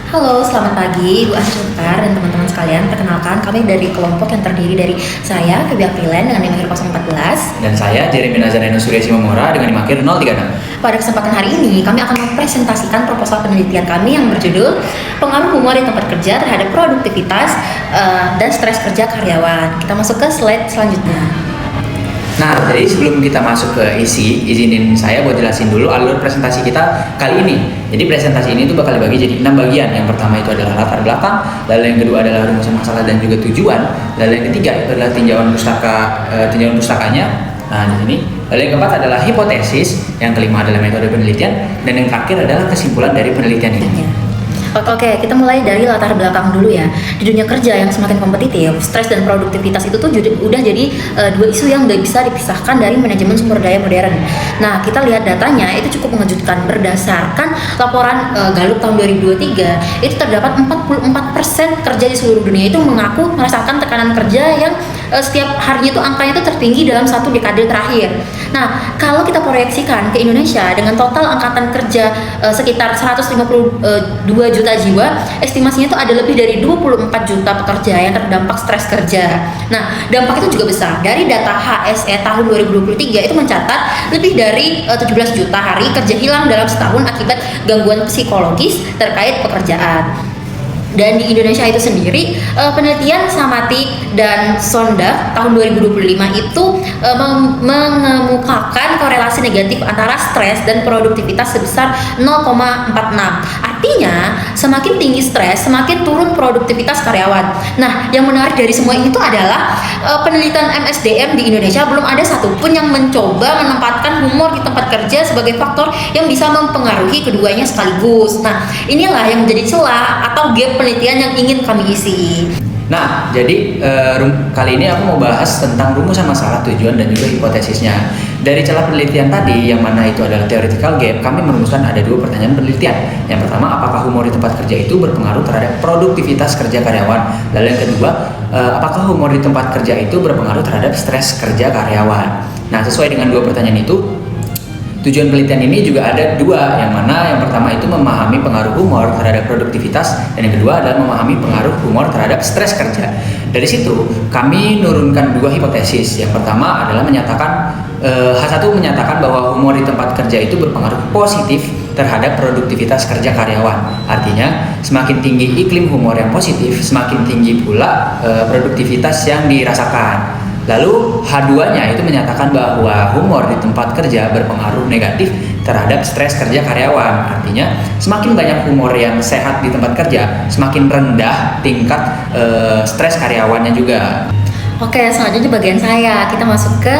Halo, selamat pagi Bu Anjuntar dan teman-teman sekalian. Perkenalkan, kami dari kelompok yang terdiri dari saya, Feby Aprilen dengan NIM 014. Dan saya, Jeremy Nazareno Surya Simamora dengan NIM 036. Pada kesempatan hari ini, kami akan mempresentasikan proposal penelitian kami yang berjudul Pengaruh Humor di Tempat Kerja Terhadap Produktivitas dan Stres Kerja Karyawan. Kita masuk ke slide selanjutnya. Nah, jadi sebelum kita masuk ke isi, izinin saya buat jelasin dulu alur presentasi kita kali ini. Jadi presentasi ini tuh bakal dibagi jadi 6 bagian. Yang pertama itu adalah latar belakang, lalu yang kedua adalah rumusan masalah dan juga tujuan, lalu yang ketiga itu adalah tinjauan pustakanya. Nah, di sini. Lalu yang keempat adalah hipotesis, yang kelima adalah metode penelitian, dan yang terakhir adalah kesimpulan dari penelitian ini. Oke, kita mulai dari latar belakang dulu ya. Di dunia kerja yang semakin kompetitif, stres dan produktivitas itu tuh udah jadi dua isu yang gak bisa dipisahkan dari manajemen sumber daya modern. Nah, kita lihat datanya itu cukup mengejutkan. Berdasarkan laporan Gallup tahun 2023, itu terdapat 44% kerja di seluruh dunia itu mengaku merasakan tekanan kerja yang setiap harinya itu angkanya itu tertinggi dalam satu dekade terakhir. Nah, kalau kita proyeksikan ke Indonesia dengan total angkatan kerja sekitar 152 juta jiwa, estimasinya itu ada lebih dari 24 juta pekerja yang terdampak stres kerja. Nah, dampak itu juga besar. Dari data HSE tahun 2023 itu mencatat lebih dari 17 juta hari kerja hilang dalam setahun akibat gangguan psikologis terkait pekerjaan. Dan di Indonesia itu sendiri, penelitian Samati dan Sonda tahun 2025 itu mengemukakan korelasi negatif antara stres dan produktivitas sebesar 0,46. Artinya, semakin tinggi stres, semakin turun produktivitas karyawan. Nah, yang menarik dari semua itu adalah penelitian MSDM di Indonesia belum ada satupun yang mencoba menempatkan humor di tempat kerja sebagai faktor yang bisa mempengaruhi keduanya sekaligus. Nah, inilah yang menjadi celah atau gap penelitian yang ingin kami isi. Nah, jadi kali ini aku mau bahas tentang rumusan masalah, tujuan, dan juga hipotesisnya. Dari celah penelitian tadi, yang mana itu adalah theoretical gap, kami merumuskan ada dua pertanyaan penelitian. Yang pertama, apakah humor di tempat kerja itu berpengaruh terhadap produktivitas kerja karyawan? Lalu yang kedua, apakah humor di tempat kerja itu berpengaruh terhadap stres kerja karyawan? Nah, sesuai dengan dua pertanyaan itu, tujuan penelitian ini juga ada dua, yang mana yang pertama itu memahami pengaruh humor terhadap produktivitas, dan yang kedua adalah memahami pengaruh humor terhadap stres kerja. Dari situ kami nurunkan dua hipotesis. Yang pertama adalah menyatakan H1 menyatakan bahwa humor di tempat kerja itu berpengaruh positif terhadap produktivitas kerja karyawan. Artinya semakin tinggi iklim humor yang positif, semakin tinggi pula produktivitas yang dirasakan. Lalu H2-nya itu menyatakan bahwa humor di tempat kerja berpengaruh negatif terhadap stres kerja karyawan. Artinya semakin banyak humor yang sehat di tempat kerja, semakin rendah tingkat stres karyawannya juga. Oke, selanjutnya bagian saya. Kita masuk ke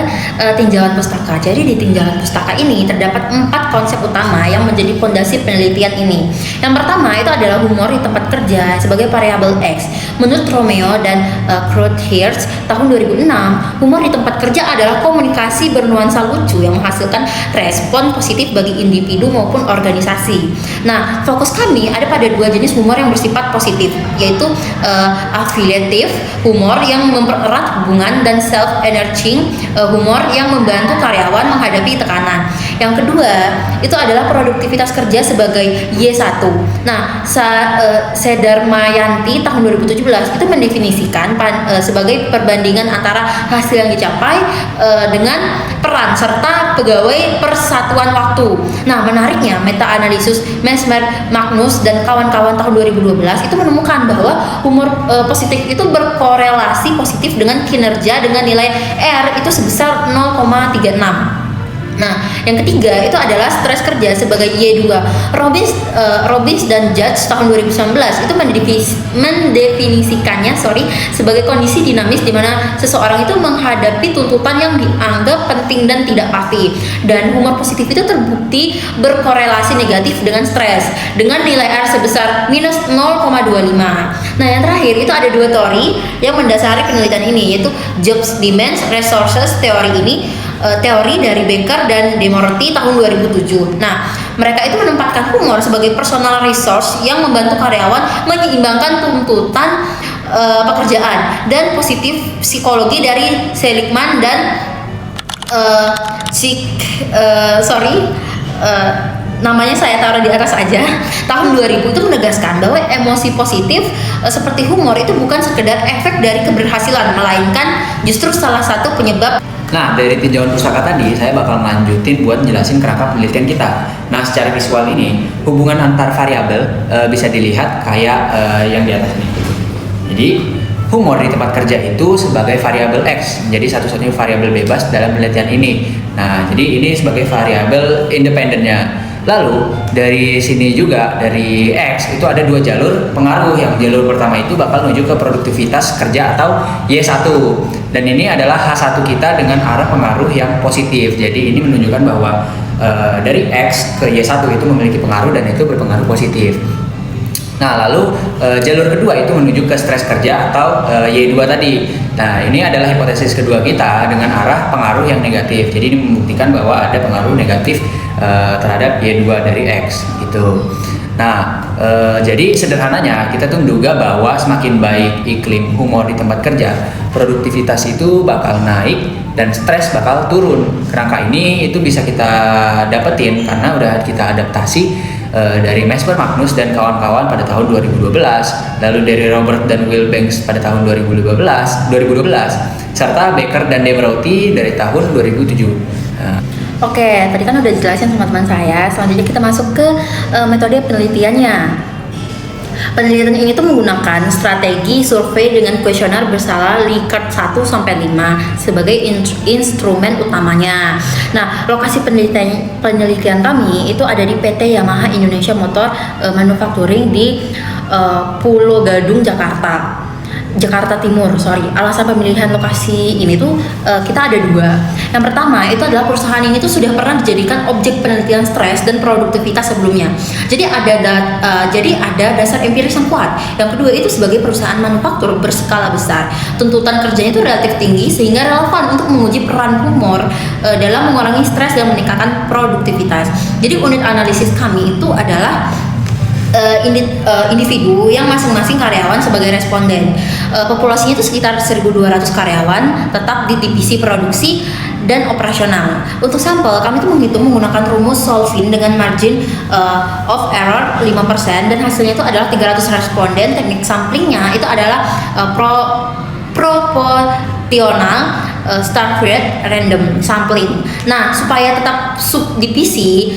tinjauan pustaka. Jadi di tinjauan pustaka ini terdapat 4 konsep utama yang menjadi fondasi penelitian ini. Yang pertama itu adalah humor di tempat kerja sebagai variabel X. Menurut Romeo dan Kreutzherz tahun 2006, humor di tempat kerja adalah komunikasi bernuansa lucu yang menghasilkan respon positif bagi individu maupun organisasi. Nah, fokus kami ada pada dua jenis humor yang bersifat positif, yaitu affiliative humor yang mempererat hubungan, dan self-enriching humor yang membantu karyawan menghadapi tekanan. Yang kedua itu adalah produktivitas kerja sebagai Y1. Nah, Sedarmayanti tahun 2017 itu mendefinisikan sebagai perbandingan antara hasil yang dicapai dengan peran serta pegawai persatuan waktu. Nah, menariknya meta-analisis Mesmer, Magnus dan kawan-kawan tahun 2012 itu menemukan bahwa humor positif itu berkorelasi positif dengan kinerja dengan nilai R itu sebesar 0,36. Nah, yang ketiga itu adalah stres kerja sebagai Y2. Robbins dan Judge tahun 2019 itu mendefinisikannya sebagai kondisi dinamis di mana seseorang itu menghadapi tuntutan yang dianggap penting dan tidak pasti. Dan humor positif itu terbukti berkorelasi negatif dengan stres dengan nilai R sebesar minus 0,25. Nah, yang terakhir itu ada dua teori yang mendasari penelitian ini, yaitu Jobs Demands Resources teori ini. Teori dari Becker dan Demorti tahun 2007. Nah, mereka itu menempatkan humor sebagai personal resource yang membantu karyawan menyeimbangkan tuntutan pekerjaan, dan positif psikologi dari Seligman dan namanya saya taruh di atas aja, tahun 2000 itu menegaskan bahwa emosi positif seperti humor itu bukan sekedar efek dari keberhasilan, melainkan justru salah satu penyebab. Nah, dari tinjauan pusaka tadi, saya bakal melanjutin buat jelasin kerangka penelitian kita. Nah, secara visual ini, hubungan antar variabel bisa dilihat kayak yang di atas ini. Jadi, humor di tempat kerja itu sebagai variabel X, menjadi satu-satunya variabel bebas dalam penelitian ini. Nah, jadi ini sebagai variabel independennya. Lalu dari sini juga dari X itu ada dua jalur pengaruh. Yang jalur pertama itu bakal menuju ke produktivitas kerja atau Y1. Dan ini adalah H1 kita dengan arah pengaruh yang positif. Jadi ini menunjukkan bahwa dari X ke Y1 itu memiliki pengaruh dan itu berpengaruh positif. Nah, lalu jalur kedua itu menuju ke stres kerja atau Y2 tadi. Nah, ini adalah hipotesis kedua kita dengan arah pengaruh yang negatif. Jadi ini membuktikan bahwa ada pengaruh negatif terhadap Y2 dari X gitu. Nah, jadi sederhananya kita tuh menduga bahwa semakin baik iklim humor di tempat kerja, produktivitas itu bakal naik dan stres bakal turun. Kerangka ini itu bisa kita dapetin karena udah kita adaptasi dari Mesmer Magnus dan kawan-kawan pada tahun 2012, lalu dari Robert dan Will Banks pada tahun 2012, serta Becker dan Debrauty dari tahun 2007. Oke, tadi kan udah dijelasin sama teman saya. Selanjutnya kita masuk ke metode penelitiannya. Penelitian ini tuh menggunakan strategi survei dengan kuesioner berskala Likert 1 sampai 5 sebagai instrumen utamanya. Nah, lokasi penelitian kami itu ada di PT Yamaha Indonesia Motor Manufacturing di Pulau Gadung, Jakarta Timur. Alasan pemilihan lokasi ini tuh kita ada dua. Yang pertama itu adalah perusahaan ini tuh sudah pernah dijadikan objek penelitian stres dan produktivitas sebelumnya. Jadi ada dasar empiris yang kuat. Yang kedua itu sebagai perusahaan manufaktur berskala besar, tuntutan kerjanya itu relatif tinggi sehingga relevan untuk menguji peran humor dalam mengurangi stres dan meningkatkan produktivitas. Jadi unit analisis kami itu adalah individu yang masing-masing karyawan sebagai responden. Populasinya itu sekitar 1.200 karyawan tetap di divisi produksi dan operasional. Untuk sampel kami itu menghitung menggunakan rumus Solvin dengan margin of error 5% dan hasilnya itu adalah 300 responden. Teknik samplingnya itu adalah proporsional start rate random sampling. Nah, supaya tetap subdivisi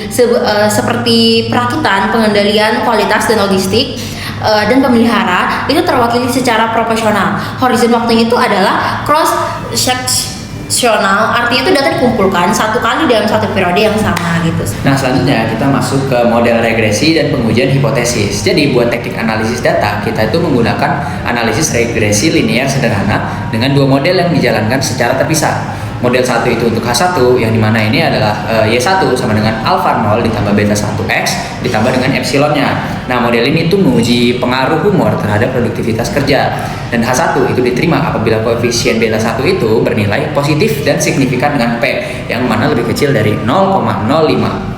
seperti perakitan, pengendalian kualitas dan logistik dan pemelihara itu terwakili secara proporsional. Horizon waktunya itu adalah cross sectional, artinya itu data dikumpulkan satu kali dalam satu periode yang sama gitu. Nah, selanjutnya kita masuk ke model regresi dan pengujian hipotesis. Jadi buat teknik analisis data, kita itu menggunakan analisis regresi linear sederhana dengan dua model yang dijalankan secara terpisah. Model 1 itu untuk H1 yang dimana ini adalah Y1 sama dengan alpha 0 ditambah beta 1X ditambah dengan epsilonnya. Nah, model ini tuh menguji pengaruh humor terhadap produktivitas kerja. Dan H1 itu diterima apabila koefisien beta 1 itu bernilai positif dan signifikan dengan P yang mana lebih kecil dari 0,05.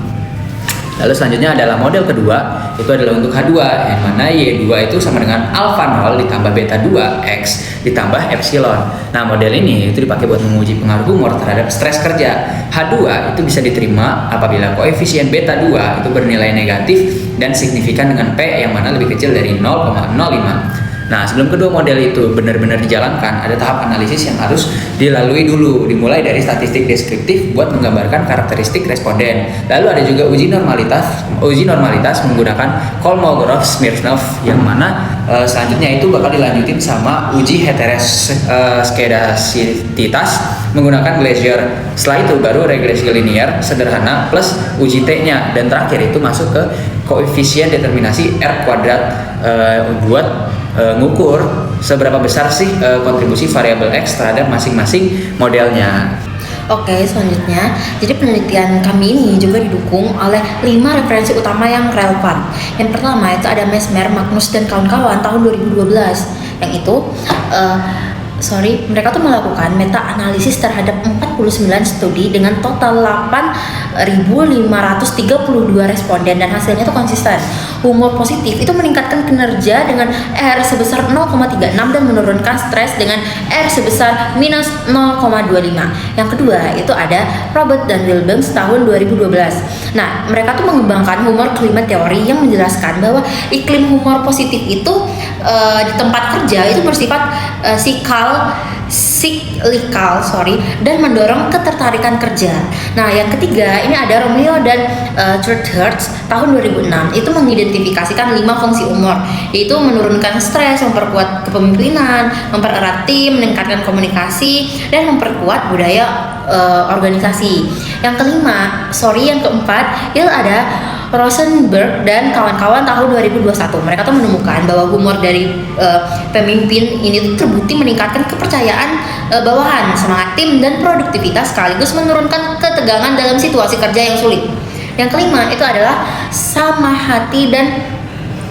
Lalu selanjutnya adalah model kedua, itu adalah untuk H2 yang mana Y2 itu sama dengan alpha 0 ditambah beta 2X ditambah epsilon. Nah, model ini itu dipakai buat menguji pengaruh humor terhadap stres kerja. H2 itu bisa diterima apabila koefisien beta 2 itu bernilai negatif dan signifikan dengan P yang mana lebih kecil dari 0,05. Nah, sebelum kedua model itu benar-benar dijalankan, ada tahap analisis yang harus dilalui dulu, dimulai dari statistik deskriptif buat menggambarkan karakteristik responden. Lalu ada juga uji normalitas menggunakan Kolmogorov-Smirnov yang mana selanjutnya itu bakal dilanjutin sama uji heteroskedasititas menggunakan Glaser. Setelah itu baru regresi linear sederhana plus uji T-nya dan terakhir itu masuk ke koefisien determinasi R kuadrat buat ngukur seberapa besar sih kontribusi variabel X terhadap masing-masing modelnya. Oke, selanjutnya, jadi penelitian kami ini juga didukung oleh 5 referensi utama yang relevan. Yang pertama itu ada Mesmer, Magnus dan kawan-kawan tahun 2012. Yang itu mereka tuh melakukan meta analisis terhadap 4 studi dengan total 8.532 responden, dan hasilnya tuh konsisten. Humor positif itu meningkatkan kinerja dengan R sebesar 0,36 dan menurunkan stres dengan R sebesar minus 0,25. Yang kedua itu ada Robert dan Wilbanks tahun 2012. Nah, mereka tuh mengembangkan humor climate theory yang menjelaskan bahwa iklim humor positif itu di tempat kerja itu bersifat siklikal dan mendorong ketertarikan kerja. Nah, yang ketiga ini ada Romeo dan Churchurch tahun 2006. Itu mengidentifikasikan 5 fungsi humor, yaitu menurunkan stres, memperkuat kepemimpinan, mempererat tim, meningkatkan komunikasi, dan memperkuat budaya organisasi. Yang keempat itu ada Rosenberg dan kawan-kawan tahun 2021. Mereka tuh menemukan bahwa humor dari pemimpin ini tuh terbukti meningkatkan kepercayaan bawahan, semangat tim, dan produktivitas, sekaligus menurunkan ketegangan dalam situasi kerja yang sulit. Yang kelima itu adalah Samahati dan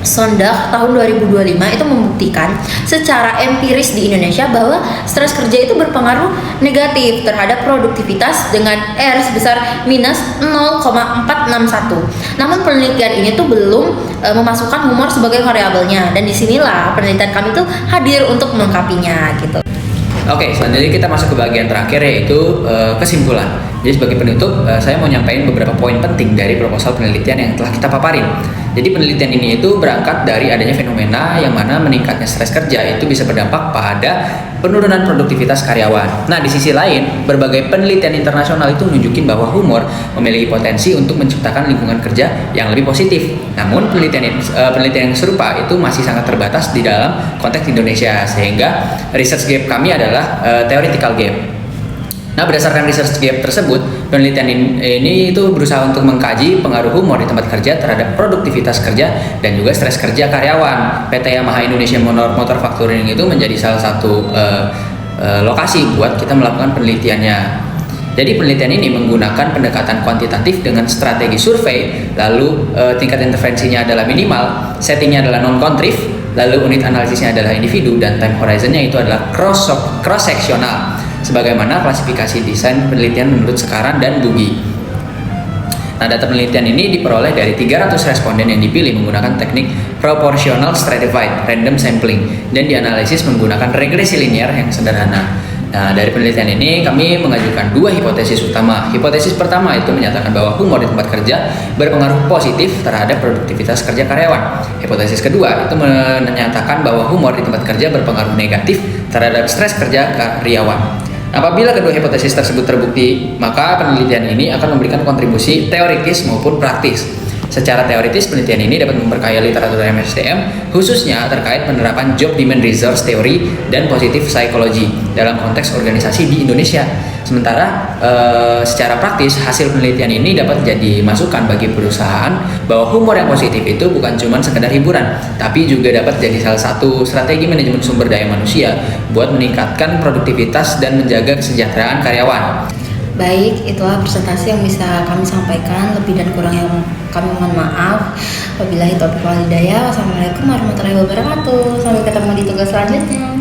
Sondag tahun 2025 itu membuktikan secara empiris di Indonesia bahwa stres kerja itu berpengaruh negatif terhadap produktivitas dengan R sebesar minus 0,461. Namun penelitian ini tuh belum memasukkan humor sebagai variabelnya, dan disinilah penelitian kami tuh hadir untuk melengkapinya gitu. Oke, selanjutnya kita masuk ke bagian terakhir, yaitu kesimpulan. Jadi sebagai penutup, saya mau nyampaikan beberapa poin penting dari proposal penelitian yang telah kita paparin. Jadi penelitian ini itu berangkat dari adanya fenomena yang mana meningkatnya stres kerja itu bisa berdampak pada penurunan produktivitas karyawan. Nah, di sisi lain, berbagai penelitian internasional itu menunjukkan bahwa humor memiliki potensi untuk menciptakan lingkungan kerja yang lebih positif. Namun penelitian yang serupa itu masih sangat terbatas di dalam konteks Indonesia, sehingga research gap kami adalah theoretical gap. Nah, berdasarkan research gap tersebut, penelitian ini itu berusaha untuk mengkaji pengaruh humor di tempat kerja terhadap produktivitas kerja dan juga stres kerja karyawan. PT Yamaha Indonesia Motor Factoring itu menjadi salah satu lokasi buat kita melakukan penelitiannya. Jadi penelitian ini menggunakan pendekatan kuantitatif dengan strategi survei, lalu tingkat intervensinya adalah minimal, settingnya adalah non-contriv, lalu unit analisisnya adalah individu, dan time horizonnya itu adalah cross-sectional, sebagaimana klasifikasi desain penelitian menurut Sekaran dan Bugi. Nah, data penelitian ini diperoleh dari 300 responden yang dipilih menggunakan teknik proportional stratified random sampling dan dianalisis menggunakan regresi linear yang sederhana. Nah, dari penelitian ini kami mengajukan 2 hipotesis utama. Hipotesis pertama itu menyatakan bahwa humor di tempat kerja berpengaruh positif terhadap produktivitas kerja karyawan. Hipotesis kedua itu menyatakan bahwa humor di tempat kerja berpengaruh negatif terhadap stres kerja karyawan. Apabila kedua hipotesis tersebut terbukti, maka penelitian ini akan memberikan kontribusi teoritis maupun praktis. Secara teoritis, penelitian ini dapat memperkaya literatur MSDM, khususnya terkait penerapan job demand resource theory dan positive psychology dalam konteks organisasi di Indonesia. Sementara secara praktis, hasil penelitian ini dapat jadi masukan bagi perusahaan bahwa humor yang positif itu bukan cuma sekedar hiburan, tapi juga dapat jadi salah satu strategi manajemen sumber daya manusia buat meningkatkan produktivitas dan menjaga kesejahteraan karyawan. Baik, itulah presentasi yang bisa kami sampaikan. Lebih dan kurang yang kami mohon maaf. Wabillahi taufiq wal hidayah. Wassalamualaikum warahmatullahi wabarakatuh. Sampai ketemu di tugas selanjutnya.